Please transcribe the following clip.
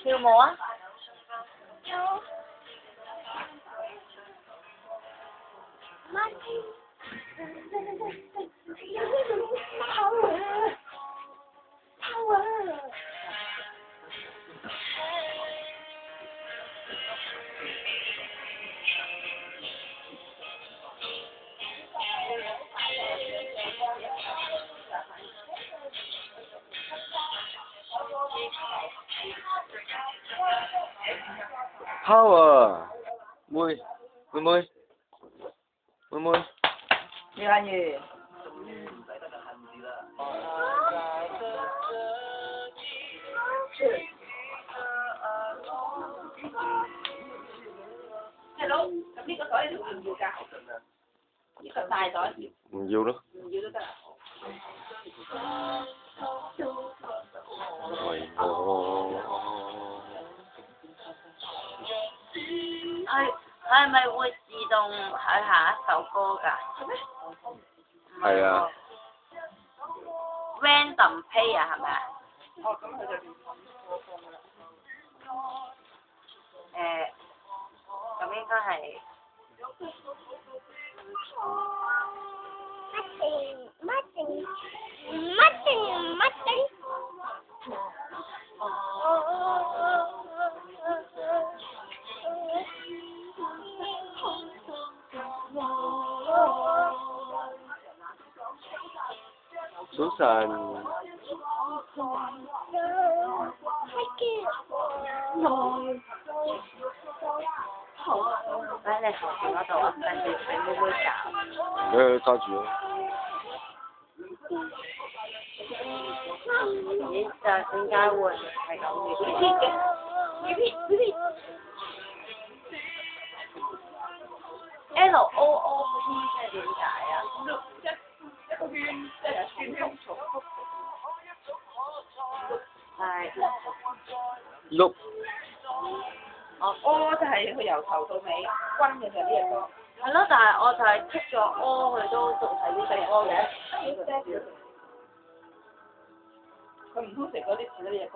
跳舞啊！Power，妹，妹妹，妹妹。葉蘭如。係佬，咁呢個袋你要唔要㗎？呢個大袋。唔要咯。唔要都得啊。為我。佢係咪會自動去下一首歌㗎？係啊。Random play 啊，係咪啊？哦，咁佢就播放㗎啦。咁應該係。早晨。喺你後邊嗰度啊，跟住俾妹妹搞。俾佢揸住咯。咦？就點解會係咁嘅？LOOP 即係點解啊？一個圈，即係圈圈重複。係。碌。哦，就係佢由頭到尾均嘅就呢隻歌。係咯，但係我就係剔咗佢都仲係呢隻歌嘅。佢唔通食嗰啲似呢隻歌？